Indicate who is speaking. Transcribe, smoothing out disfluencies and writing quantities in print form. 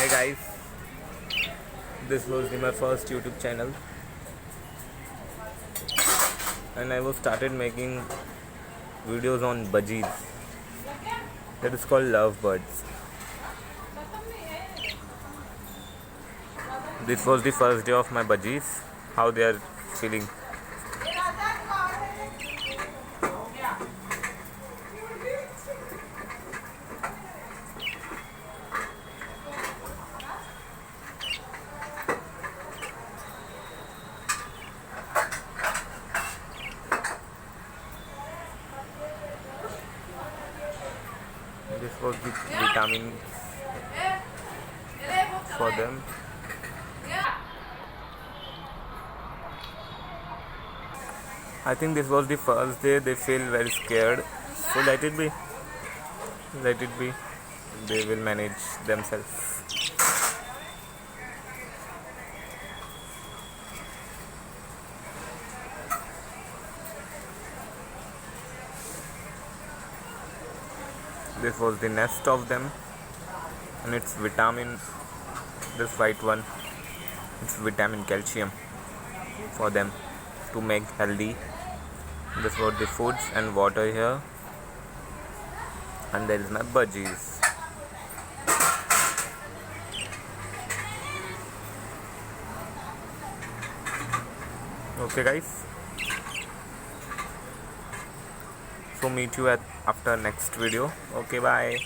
Speaker 1: Hi guys, this was my first YouTube channel and I was started making videos on budgies. That is called lovebirds. This was the first day of my budgies. How they are feeling. This was the vitamin for them. I think this was the first day they feel very scared. So let it be. Let it be. They will manage themselves. This was the nest of them, and it's vitamin. This white one, it's vitamin calcium for them to make healthy. This was the foods and water here, and there is my budgies. Okay guys, so meet you at after next video. Okay, bye.